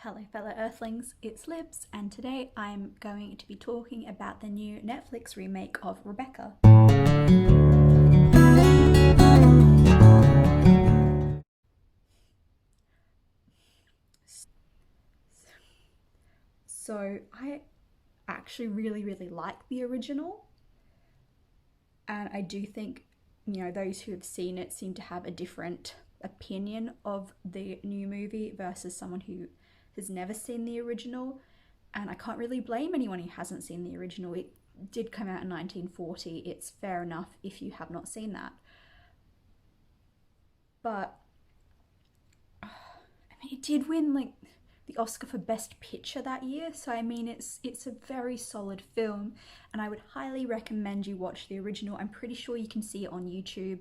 Hello fellow Earthlings, it's Libs, and today I'm going to be talking about the new Netflix remake of Rebecca. So I actually really like the original, and I do think, those who have seen it seem to have a different opinion of the new movie versus someone who has never seen the original. And I can't really blame anyone who hasn't seen the original. It did come out in 1940. It's fair enough if you have not seen that. But it did win the Oscar for Best Picture that year, so I mean it's a very solid film, and I would highly recommend you watch the original. I'm pretty sure you can see it on YouTube.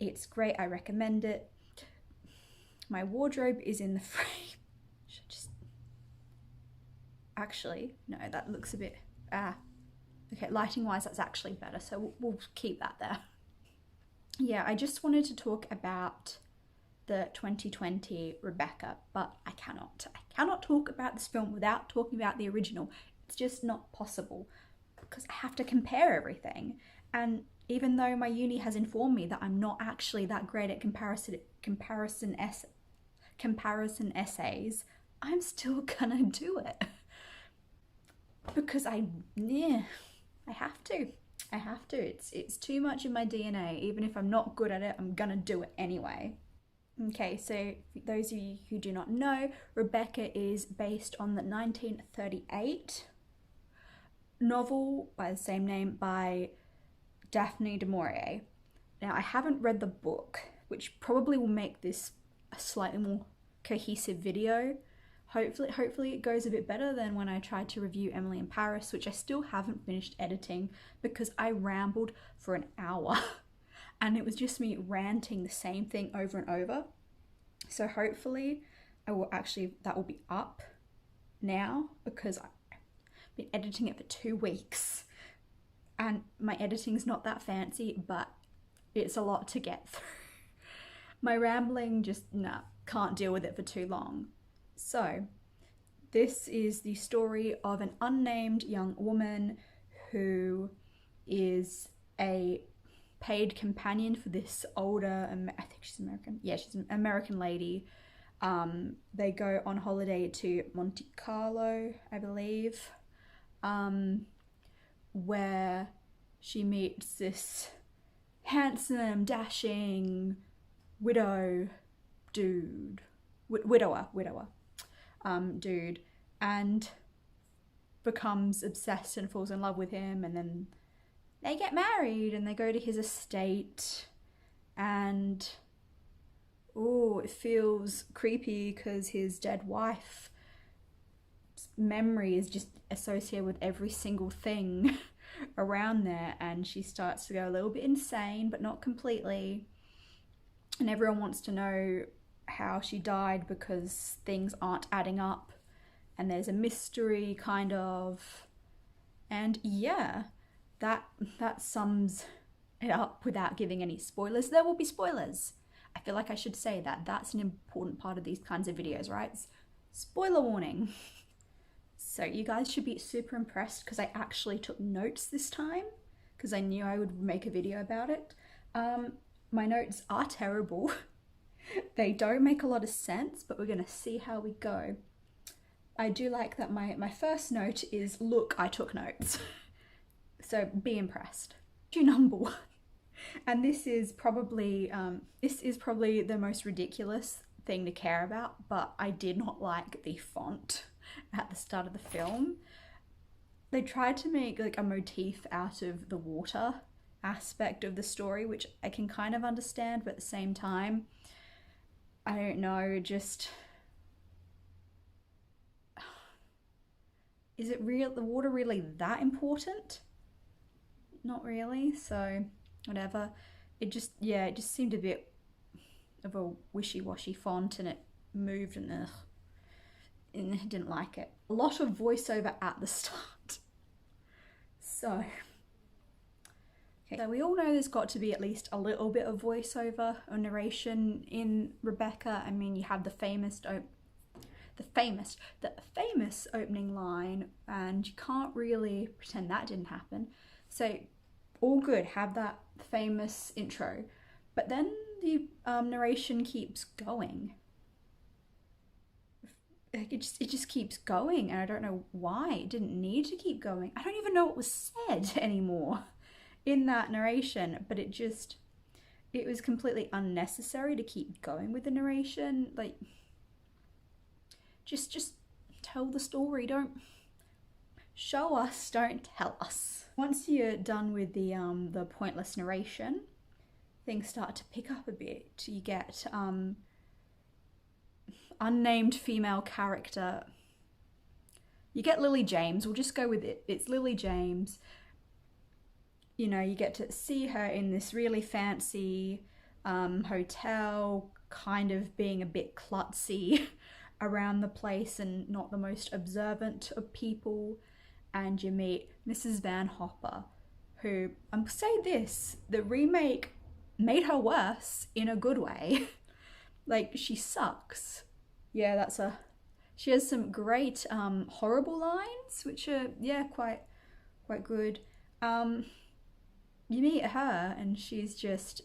It's great. I recommend it. My wardrobe is in the frame. Should just actually no, that looks a bit okay, lighting wise that's actually better, so we'll keep that there. Yeah, I just wanted to talk about the 2020 Rebecca, but I cannot talk about this film without talking about the original. It's just not possible because I have to compare everything. And even though my uni has informed me that I'm not actually that great at comparison essays, I'm still gonna do it because I have to. It's too much in my DNA. Even if I'm not good at it, I'm gonna do it anyway. Okay, so for those of you who do not know, Rebecca is based on the 1938 novel by the same name by Daphne du Maurier. Now, I haven't read the book, which probably will make this a slightly more cohesive video. Hopefully it goes a bit better than when I tried to review Emily in Paris, which I still haven't finished editing because I rambled for an hour. And it was just me ranting the same thing over and over. So hopefully that will be up now because I've been editing it for 2 weeks and my editing's not that fancy, but it's a lot to get through. My rambling just can't deal with it for too long. So this is the story of an unnamed young woman who is a paid companion for this older, I think she's American. Yeah, she's an American lady. They go on holiday to Monte Carlo, I believe, where she meets this handsome, dashing widower dude, and becomes obsessed and falls in love with him, and then they get married and they go to his estate, and it feels creepy because his dead wife's memory is just associated with every single thing around there, and she starts to go a little bit insane, but not completely. And everyone wants to know how she died because things aren't adding up, and there's a mystery kind of, and yeah, that sums it up without giving any spoilers. There will be spoilers. I feel like I should say that. That's an important part of these kinds of videos, right? Spoiler warning. So you guys should be super impressed because I actually took notes this time because I knew I would make a video about it. My notes are terrible. They don't make a lot of sense, but we're gonna see how we go. I do like that my first note is, look, I took notes. So be impressed. Number 1, and this is probably the most ridiculous thing to care about, but I did not like the font at the start of the film. They tried to make like a motif out of the water aspect of the story, which I can kind of understand, but at the same time, I don't know, just is it real? The water really that important? Not really, so whatever. It just seemed a bit of a wishy-washy font, and it moved, and I didn't like it. A lot of voiceover at the start. So we all know there's got to be at least a little bit of voiceover or narration in Rebecca. I mean, you have the the famous opening line, and you can't really pretend that didn't happen. So all good, have that famous intro, but then the narration keeps going. It just keeps going, and I don't know why it didn't need to keep going. I don't even know what was said anymore in that narration, but it was completely unnecessary to keep going with the narration. Like, just tell the story, don't show us, don't tell us. Once you're done with the pointless narration, things start to pick up a bit. You get unnamed female character. You get Lily James, we'll just go with it. It's Lily James. You know, you get to see her in this really fancy hotel, kind of being a bit klutzy around the place and not the most observant of people. And you meet Mrs. Van Hopper, who, I'm say this, the remake made her worse in a good way. Like, she sucks. Yeah, she has some great horrible lines, which are, yeah, quite good. You meet her and she's just,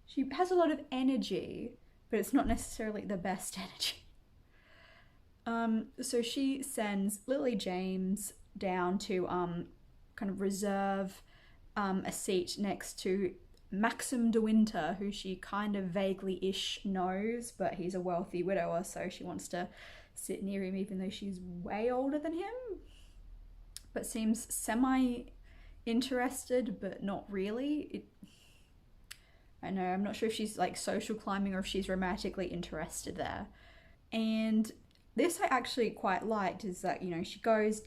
she has a lot of energy, but it's not necessarily the best energy. So she sends Lily James down to kind of reserve a seat next to Maxim de Winter, who she kind of vaguely-ish knows, but he's a wealthy widower, so she wants to sit near him even though she's way older than him, but seems semi-interested, but not really. I know, I'm not sure if she's like social climbing or if she's romantically interested there. And this I actually quite liked, is that, you know,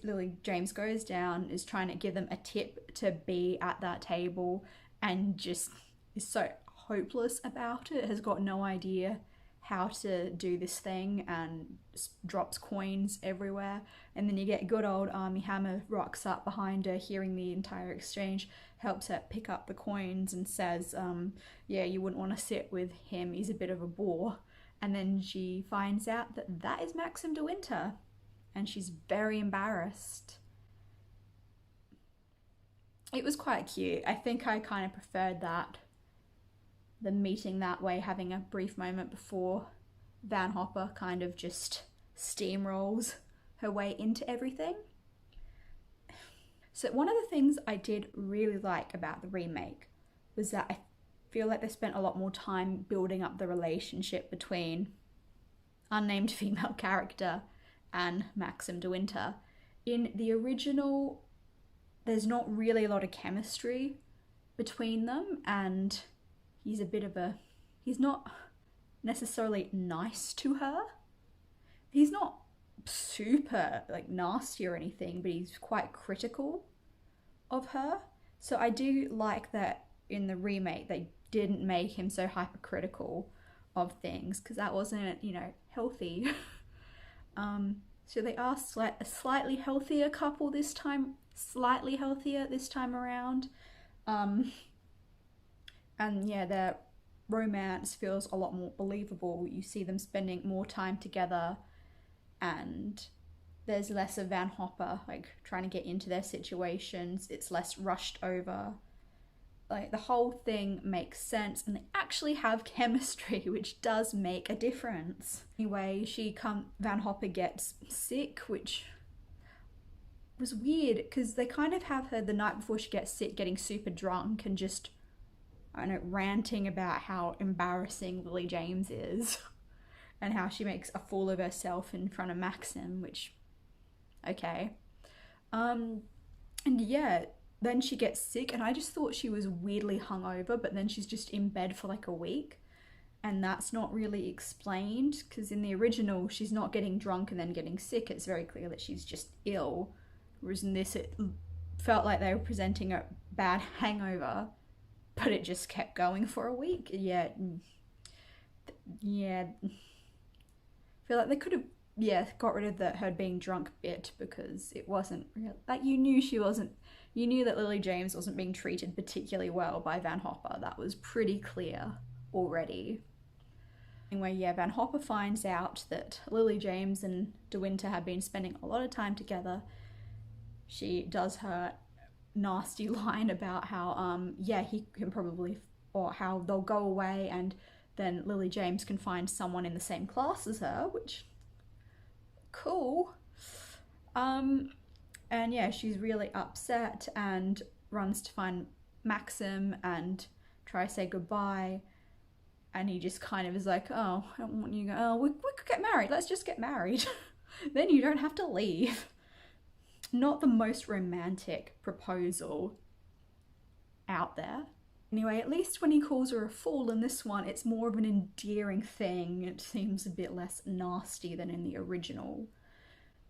Lily James goes down, is trying to give them a tip to be at that table, and just is so hopeless about it, has got no idea how to do this thing, and drops coins everywhere. And then you get good old Armie Hammer rocks up behind her, hearing the entire exchange, helps her pick up the coins and says, yeah, you wouldn't want to sit with him, he's a bit of a bore. And then she finds out that that is Maxim de Winter, and she's very embarrassed. It was quite cute. I think I kind of preferred that, the meeting that way, having a brief moment before Van Hopper kind of just steamrolls her way into everything. So one of the things I did really like about the remake was that I feel like they spent a lot more time building up the relationship between unnamed female character and Maxim de Winter. In the original, there's not really a lot of chemistry between them, and he's not necessarily nice to her. He's not super like nasty or anything, but he's quite critical of her. So I do like that in the remake they didn't make him so hypercritical of things, because that wasn't, you know, healthy. So they are a slightly healthier couple this time, around. And yeah, their romance feels a lot more believable. You see them spending more time together, and there's less of Van Hopper like trying to get into their situations. It's less rushed over. Like, the whole thing makes sense, and they actually have chemistry, which does make a difference. Anyway, Van Hopper gets sick, which was weird, because they kind of have her the night before she gets sick getting super drunk and just, I don't know, ranting about how embarrassing Lily James is and how she makes a fool of herself in front of Maxim, which, okay. And yeah, then she gets sick, and I just thought she was weirdly hungover, but then she's just in bed for like a week, and that's not really explained, because in the original she's not getting drunk and then getting sick. It's very clear that she's just ill, whereas in this it felt like they were presenting a bad hangover, but it just kept going for a week. Yeah, I feel like they could have got rid of her being drunk bit, because it wasn't real. Like, you knew that Lily James wasn't being treated particularly well by Van Hopper. That was pretty clear already. Where, yeah, Van Hopper finds out that Lily James and De Winter have been spending a lot of time together. She does her nasty line about how, yeah, he can probably, or how they'll go away and then Lily James can find someone in the same class as her, which, cool. And yeah, she's really upset and runs to find Maxim and try to say goodbye. And he just kind of is like, oh, I don't want you to go, oh, we could get married. Let's just get married. Then you don't have to leave. Not the most romantic proposal out there. Anyway, at least when he calls her a fool in this one, it's more of an endearing thing. It seems a bit less nasty than in the original.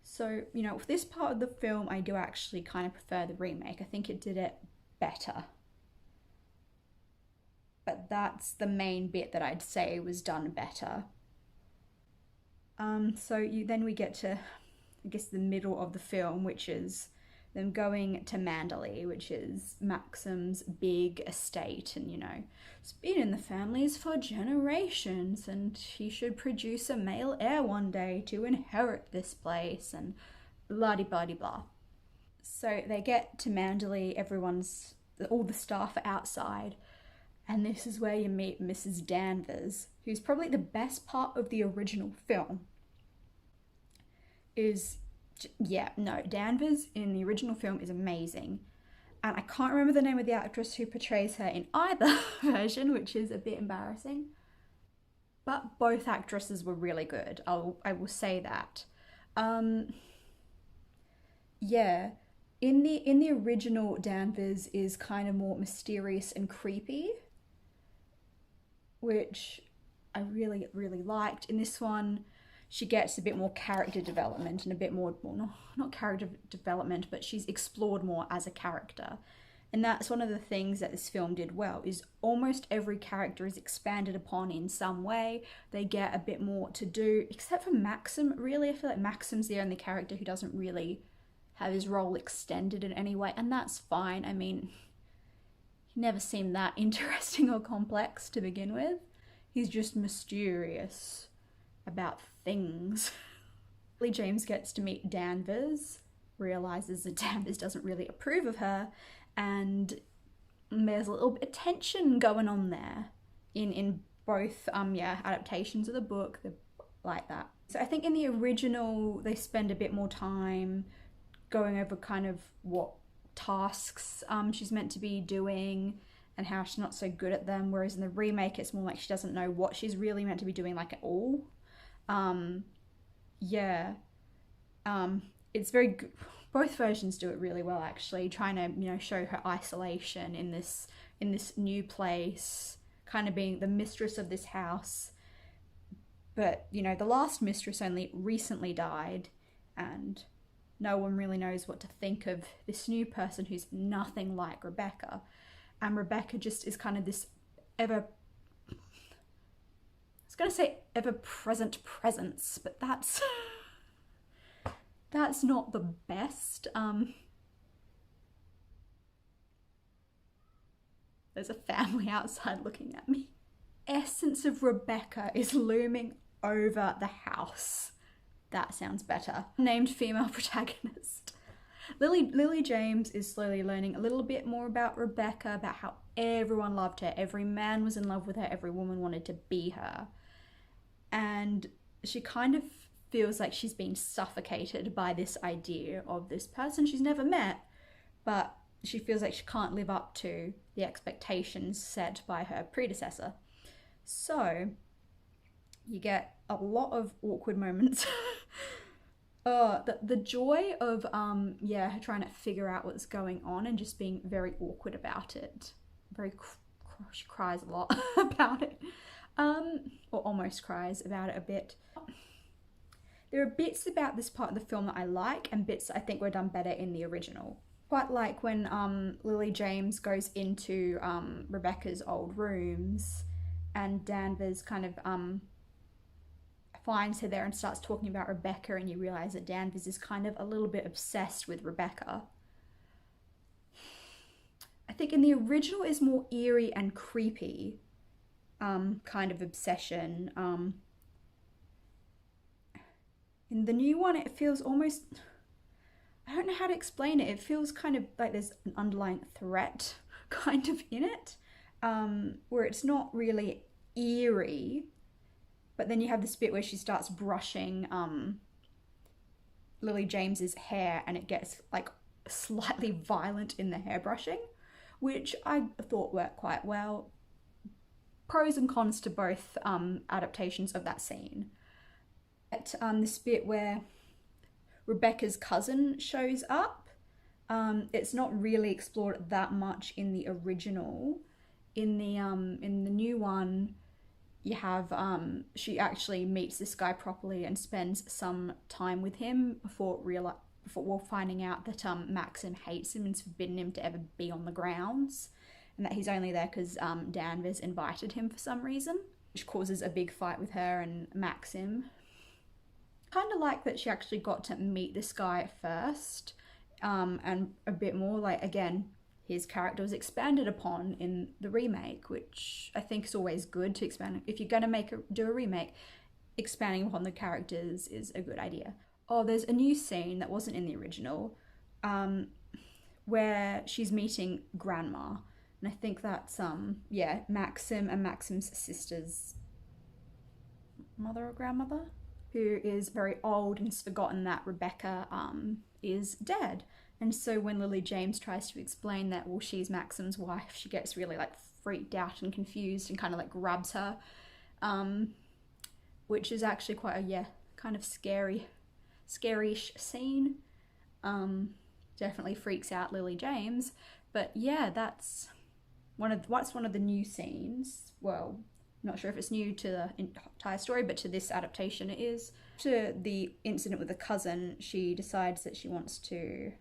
So, you know, for this part of the film, I do actually kind of prefer the remake. I think it did it better. But that's the main bit that I'd say was done better. Then we get to, I guess, the middle of the film, which is them going to Manderley, which is Maxim's big estate, and, you know, it's been in the families for generations, and he should produce a male heir one day to inherit this place, and blah-de-blah-de-blah. So they get to Manderley, all the staff are outside, and this is where you meet Mrs. Danvers, who's probably the best part of the original film. Danvers in the original film is amazing. And I can't remember the name of the actress who portrays her in either version, which is a bit embarrassing. But both actresses were really good. I will say that. Yeah, in the original, Danvers is kind of more mysterious and creepy, which I really, really liked. In this one, she gets a bit more character development and a bit more, well, not character development, but she's explored more as a character. And that's one of the things that this film did well, is almost every character is expanded upon in some way. They get a bit more to do, except for Maxim, really. I feel like Maxim's the only character who doesn't really have his role extended in any way, and that's fine. I mean, he never seemed that interesting or complex to begin with. He's just mysterious about things. Lily James gets to meet Danvers, realizes that Danvers doesn't really approve of her, and there's a little bit of tension going on there in both adaptations of the book. They're like that. So I think in the original they spend a bit more time going over kind of what tasks she's meant to be doing and how she's not so good at them, whereas in the remake it's more like she doesn't know what she's really meant to be doing, like, at all. It's very good. Both versions do it really well, actually, trying to, you know, show her isolation in this new place, kind of being the mistress of this house. But, you know, the last mistress only recently died, and no one really knows what to think of this new person who's nothing like Rebecca. And Rebecca just is kind of this ever-present presence, but that's not the best. There's a family outside looking at me. Essence of Rebecca is looming over the house. That sounds better. Named female protagonist. Lily James is slowly learning a little bit more about Rebecca, about how everyone loved her, every man was in love with her, every woman wanted to be her. And she kind of feels like she's been suffocated by this idea of this person she's never met, but she feels like she can't live up to the expectations set by her predecessor. So you get a lot of awkward moments. The joy of her trying to figure out what's going on and just being very awkward about it. She cries a lot about it. Or almost cries about it a bit. There are bits about this part of the film that I like, and bits I think were done better in the original. Quite like when Lily James goes into Rebecca's old rooms, and Danvers kind of finds her there and starts talking about Rebecca, and you realise that Danvers is kind of a little bit obsessed with Rebecca. I think in the original is more eerie and creepy, kind of obsession. In the new one, it feels almost, I don't know how to explain it. It feels kind of like there's an underlying threat kind of in it, where it's not really eerie, but then you have this bit where she starts brushing Lily James's hair, and it gets like slightly violent in the hairbrushing, which I thought worked quite well. Pros and cons to both adaptations of that scene. At this bit where Rebecca's cousin shows up, it's not really explored that much in the original. In the new one, you have she meets this guy properly and spends some time with him before finding out that Maxim hates him and's forbidden him to ever be on the grounds, and that he's only there because Danvers invited him for some reason, which causes a big fight with her and Maxim. Kind of like that she actually got to meet this guy first, and a bit more, like, again, his character was expanded upon in the remake, which I think is always good to expand. If you're going to do a remake, expanding upon the characters is a good idea. Oh, there's a new scene that wasn't in the original, where she's meeting Grandma, and I think that's Maxim and Maxim's sister's mother or grandmother, who is very old and has forgotten that Rebecca is dead. And so when Lily James tries to explain that, well, she's Maxim's wife, she gets really like freaked out and confused and kind of like grabs her, which is actually quite a kind of scary-ish scene. Definitely freaks out Lily James. But yeah, that's one of the new scenes. Well, not sure if it's new to the entire story, but to this adaptation it is. After the incident with the cousin, she decides that she wants to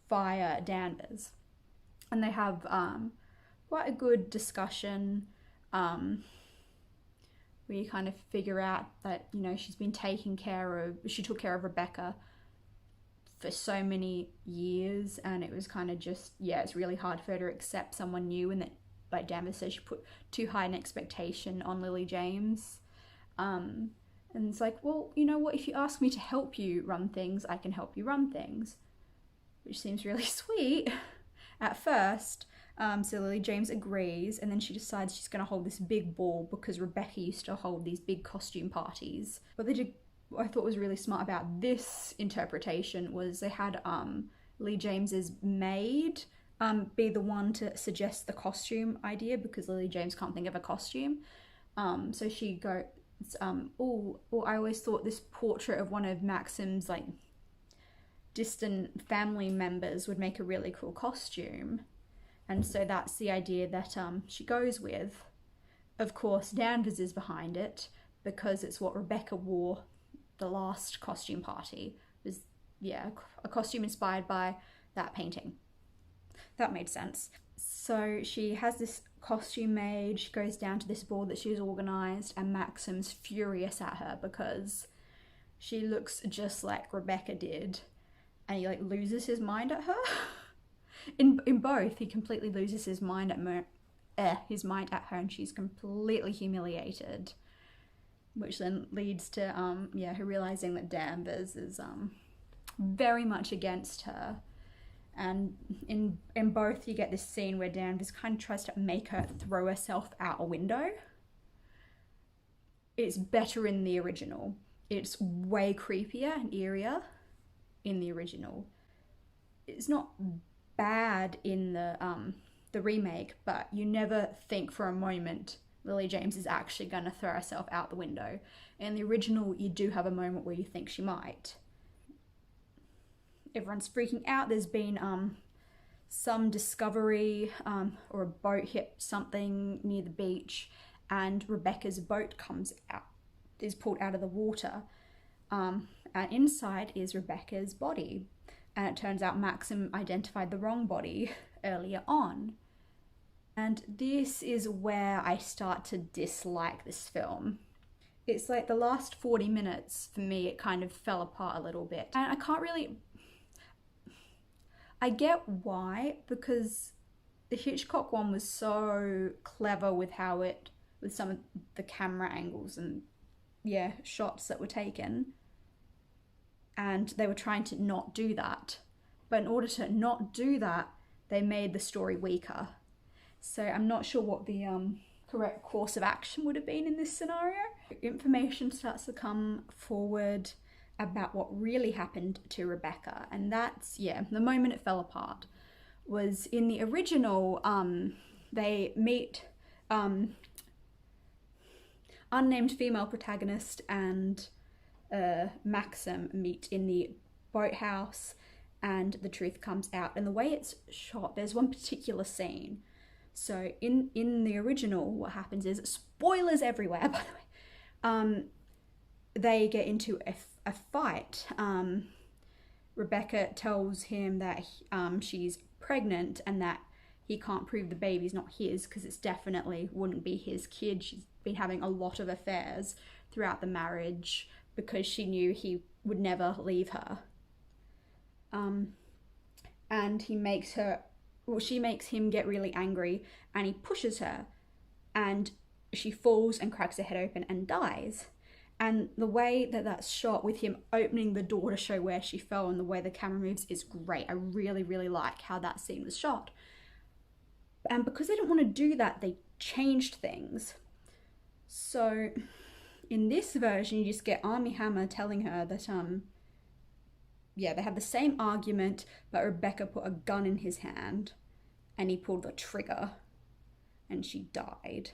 fire Danvers. And they have quite a good discussion where you kind of figure out that, you know, she took care of Rebecca for so many years, and it was kind of just, it's really hard for her to accept someone new, and that, like Danvers says, she put too high an expectation on Lily James. And it's like, well, you know what, if you ask me to help you run things, I can help you run things. Which seems really sweet at first. So Lily James agrees, and then she decides she's going to hold this big ball because Rebecca used to hold these big costume parties. What I thought was really smart about this interpretation was they had Lily James's maid be the one to suggest the costume idea, because Lily James can't think of a costume. So she goes, I always thought this portrait of one of Maxim's like distant family members would make a really cool costume. And so that's the idea that she goes with. Of course, Danvers is behind it because it's what Rebecca wore the last costume party. It was, a costume inspired by that painting. That made sense. So she has this costume made, she goes down to this ball that she's organised, and Maxim's furious at her because she looks just like Rebecca did. And he like loses his mind at her. In both, he completely loses his mind at her, and she's completely humiliated. Which then leads to her realizing that Danvers is very much against her. And in both, you get this scene where Danvers kind of tries to make her throw herself out a window. It's better in the original. It's way creepier and eerier in the original. It's not bad in the remake, but you never think for a moment Lily James is actually going to throw herself out the window. In the original, you do have a moment where you think she might. Everyone's freaking out. There's been some discovery or a boat hit something near the beach, and Rebecca's boat is pulled out of the water. And inside is Rebecca's body. And it turns out Maxim identified the wrong body earlier on. And this is where I start to dislike this film. It's like the last 40 minutes, for me, it kind of fell apart a little bit. And I get why, because the Hitchcock one was so clever with how it with some of the camera angles and shots that were taken, and they were trying to not do that. But in order to not do that, they made the story weaker. So I'm not sure what the correct course of action would have been in this scenario. Information starts to come forward about what really happened to Rebecca, and that's, the moment it fell apart was in the original. They meet unnamed female protagonist and Maxim meet in the boathouse, and the truth comes out. And the way it's shot, there's one particular scene. So in the original, what happens is, spoilers everywhere, by the way, they get into a fight. Rebecca tells him that she's pregnant and that he can't prove the baby's not his, because it's definitely wouldn't be his kid. She's been having a lot of affairs throughout the marriage because she knew he would never leave her. And she makes him get really angry, and he pushes her, and she falls and cracks her head open and dies. And the way that that's shot, with him opening the door to show where she fell, and the way the camera moves, is great. I really, really like how that scene was shot. And because they didn't want to do that, they changed things. So in this version, you just get Armie Hammer telling her that they had the same argument, but Rebecca put a gun in his hand and he pulled the trigger and she died.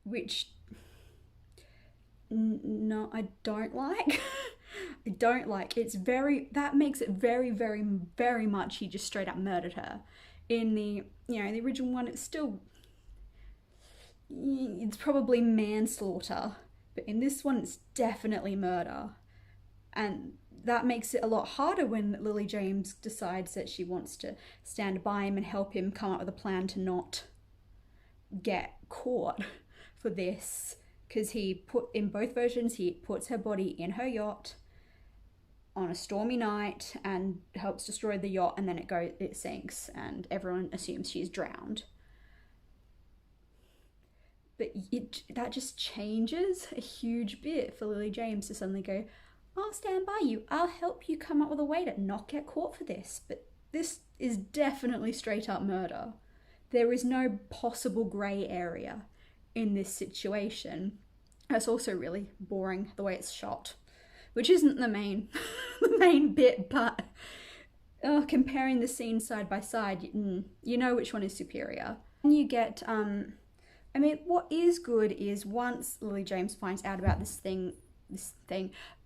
Which, no, I don't like. I don't like. That makes it very, very, very much he just straight up murdered her. In the original one, it's probably manslaughter, but in this one, it's definitely murder. And that makes it a lot harder when Lily James decides that she wants to stand by him and help him come up with a plan to not get caught for this. Because in both versions, he puts her body in her yacht on a stormy night and helps destroy the yacht, and then it sinks and everyone assumes she's drowned. But that just changes a huge bit for Lily James to suddenly go, I'll stand by you, I'll help you come up with a way to not get caught for this. But this is definitely straight up murder. There is no possible grey area in this situation. It's also really boring the way it's shot, which isn't the main bit, but comparing the scenes side by side, you know which one is superior. And you get, what is good is once Lily James finds out about this thing,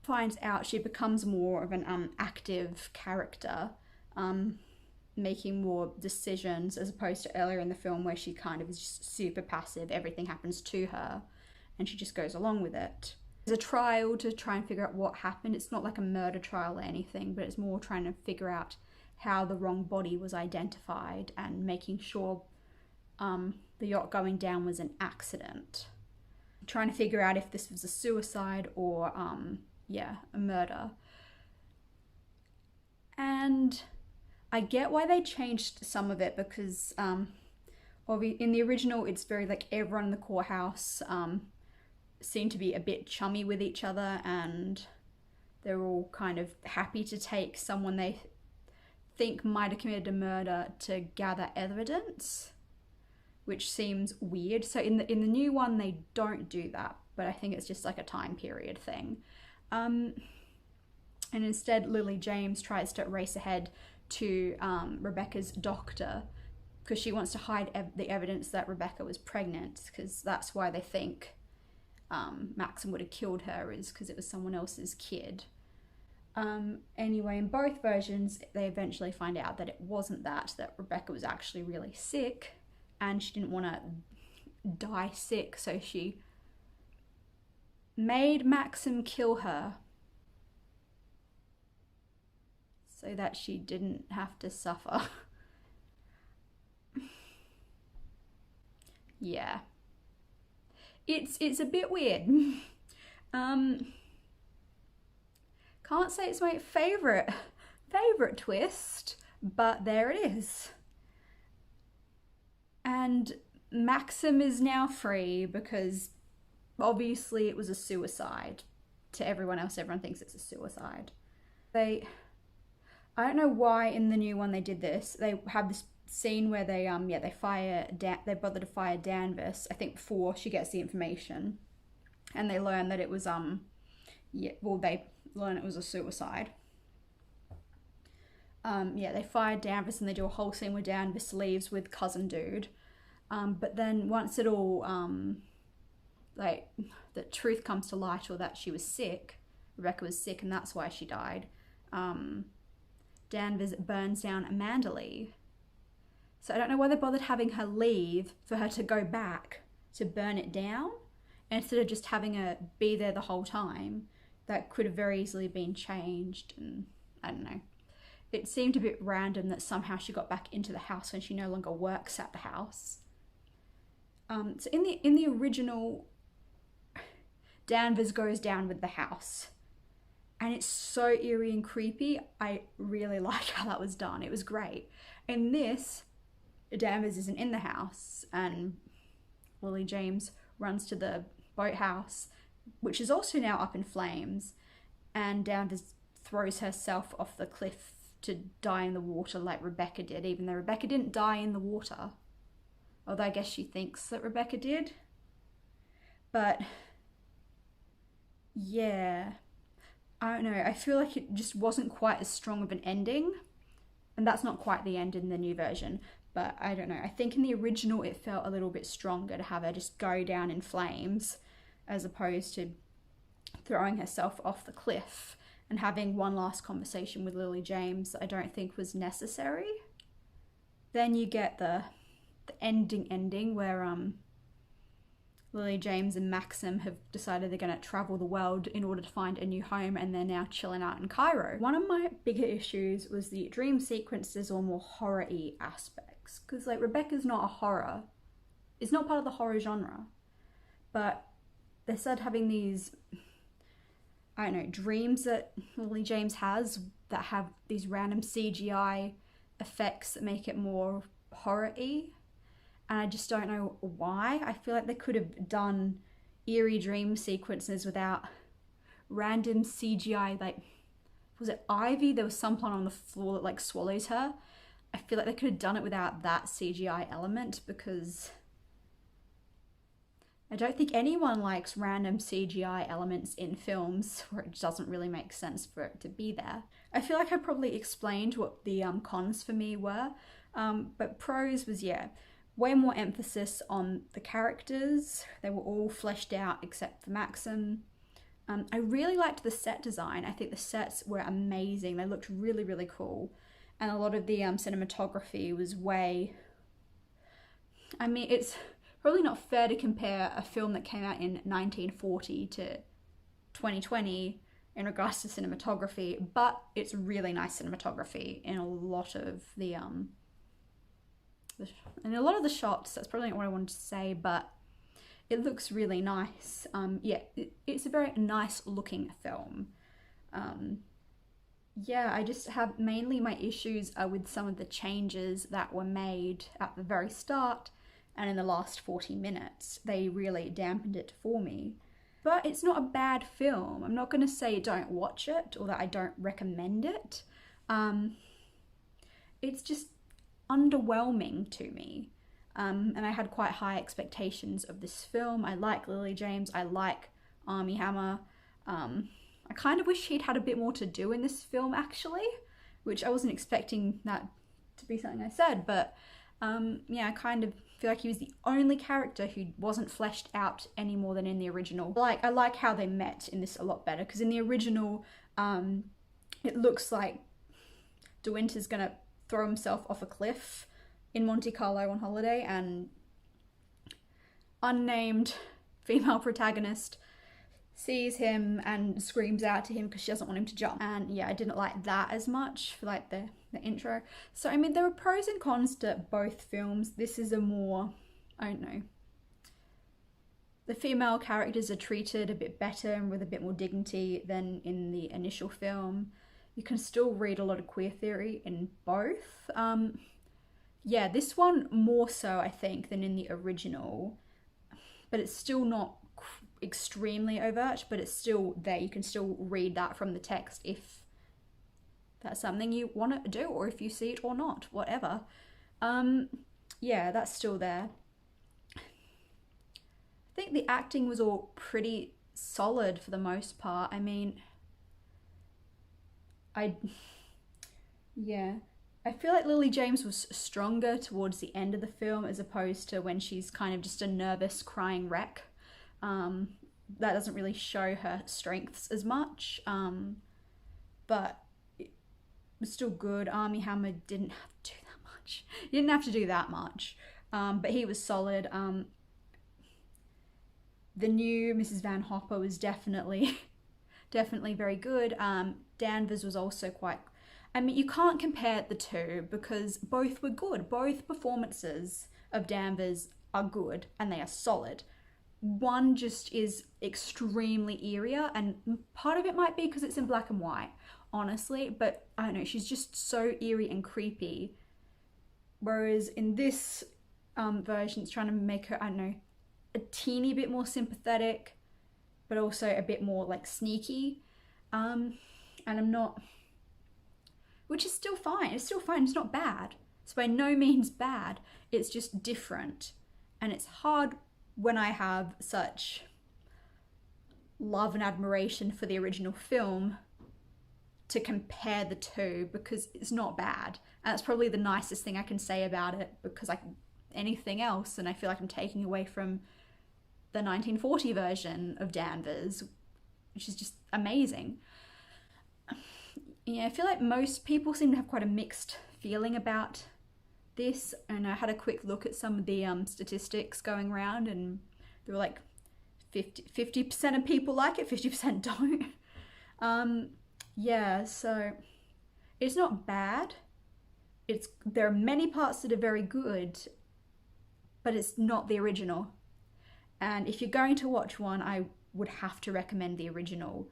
finds out, she becomes more of an active character, making more decisions, as opposed to earlier in the film where she kind of is just super passive, everything happens to her, and she just goes along with it. There's a trial to try and figure out what happened. It's not like a murder trial or anything, but it's more trying to figure out how the wrong body was identified and making sure the yacht going down was an accident. Trying to figure out if this was a suicide or, a murder. And I get why they changed some of it, because in the original, it's very like everyone in the courthouse seem to be a bit chummy with each other, and they're all kind of happy to take someone they think might have committed a murder to gather evidence, which seems weird. So in the new one, they don't do that, but I think it's just like a time period thing. And instead, Lily James tries to race ahead to Rebecca's doctor, because she wants to hide the evidence that Rebecca was pregnant, because that's why they think Maxim would have killed her, is because it was someone else's kid. Anyway, in both versions, they eventually find out that it wasn't that Rebecca was actually really sick, and she didn't want to die sick, so she made Maxim kill her so that she didn't have to suffer. Yeah. It's a bit weird. Can't say it's my favorite twist, but there it is. And Maxim is now free because obviously it was a suicide. To everyone else, everyone thinks it's a suicide. I don't know why in the new one they did this. They have this scene where they they bother to fire Danvers, I think before she gets the information. And they learn that it was they learn it was a suicide. They fire Danvers and they do a whole scene where Danvers leaves with cousin dude. But then once it all the truth comes to light, or that she was sick, Rebecca was sick and that's why she died, Danvers burns down Amanda Lee. So I don't know why they bothered having her leave for her to go back to burn it down instead of just having her be there the whole time. That could have very easily been changed, and I don't know. It seemed a bit random that somehow she got back into the house when she no longer works at the house. So in the original, Danvers goes down with the house, and it's so eerie and creepy. I really like how that was done. It was great. In this, Danvers isn't in the house, and Lily James runs to the boathouse, which is also now up in flames, and Danvers throws herself off the cliff to die in the water like Rebecca did, even though Rebecca didn't die in the water. Although I guess she thinks that Rebecca did. But yeah, I don't know. I feel like it just wasn't quite as strong of an ending. And that's not quite the end in the new version. But I don't know. I think in the original it felt a little bit stronger to have her just go down in flames as opposed to throwing herself off the cliff and having one last conversation with Lily James that I don't think was necessary. Then you get the ending where Lily James and Maxim have decided they're going to travel the world in order to find a new home, and they're now chilling out in Cairo. One of my bigger issues was the dream sequences or more horror-y aspects, because like Rebecca's not a horror. It's not part of the horror genre, but they started having these, I don't know, dreams that Lily James has that have these random CGI effects that make it more horror-y. And I just don't know why. I feel like they could have done eerie dream sequences without random CGI, like, was it Ivy? There was someone on the floor that like swallows her. I feel like they could have done it without that CGI element, because I don't think anyone likes random CGI elements in films where it doesn't really make sense for it to be there. I feel like I probably explained what the cons for me were, but pros was, way more emphasis on the characters. They were all fleshed out except for Maxim. I really liked the set design. I think the sets were amazing. They looked really, really cool. And a lot of the cinematography was it's probably not fair to compare a film that came out in 1940 to 2020 in regards to cinematography, but it's really nice cinematography in a lot of the shots. That's probably not what I wanted to say, but it looks really nice. It's a very nice looking film. I just have mainly my issues are with some of the changes that were made at the very start and in the last 40 minutes. They really dampened it for me. But it's not a bad film. I'm not going to say don't watch it or that I don't recommend it. It's just underwhelming to me. And I had quite high expectations of this film. I like Lily James. I like Armie Hammer. I kind of wish he'd had a bit more to do in this film, actually, which I wasn't expecting that to be something I said, but I kind of feel like he was the only character who wasn't fleshed out any more than in the original. I like how they met in this a lot better, because in the original, it looks like De Winter's gonna throw himself off a cliff in Monte Carlo on holiday, and unnamed female protagonist sees him and screams out to him because she doesn't want him to jump. And I didn't like that as much for like the intro. So I mean, there were pros and cons to both films. This is a more, I don't know, the female characters are treated a bit better and with a bit more dignity than in the initial film. You can still read a lot of queer theory in both. Yeah, this one more so, I think, than in the original, but it's still not extremely overt, but it's still there. You can still read that from the text if that's something you want to do, or if you see it or not, whatever. Um, yeah, that's still there. I think the acting was all pretty solid for the most part. I mean, I yeah. I feel like Lily James was stronger towards the end of the film as opposed to when she's kind of just a nervous crying wreck. Um, that doesn't really show her strengths as much, but it was still good. Armie Hammer didn't have to do that much. He didn't have to do that much, but he was solid. The new Mrs. Van Hopper was definitely definitely very good. Danvers was also quite. I mean, you can't compare the two because both were good. Both performances of Danvers are good and they are solid. One just is extremely eerier, and part of it might be because it's in black and white, honestly, but I don't know, she's just so eerie and creepy. Whereas in this version, it's trying to make her, I don't know, a teeny bit more sympathetic, but also a bit more like sneaky. And I'm not, which is still fine. It's still fine. It's not bad. It's by no means bad. It's just different. And it's hard when I have such love and admiration for the original film to compare the two because it's not bad. And that's probably the nicest thing I can say about it because anything else, and I feel like I'm taking away from the 1940 version of Danvers, which is just amazing. Yeah, I feel like most people seem to have quite a mixed feeling about this, and I had a quick look at some of the statistics going around, and there were like 50% of people like it, 50% don't. Yeah, so it's not bad. There are many parts that are very good, but it's not the original. And if you're going to watch one, I would have to recommend the original.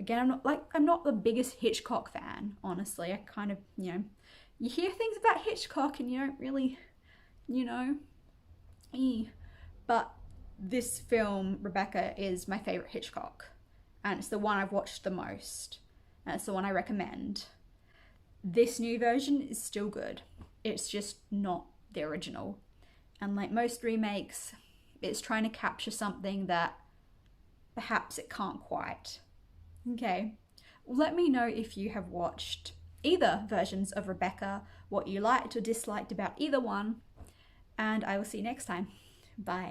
Again, I'm not the biggest Hitchcock fan, honestly. I kind of, you hear things about Hitchcock and you don't really, but this film, Rebecca, is my favorite Hitchcock, and it's the one I've watched the most, and it's the one I recommend. This new version is still good. It's just not the original. And like most remakes, it's trying to capture something that perhaps it can't quite. Okay, let me know if you have watched either versions of Rebecca, what you liked or disliked about either one, and I will see you next time. Bye.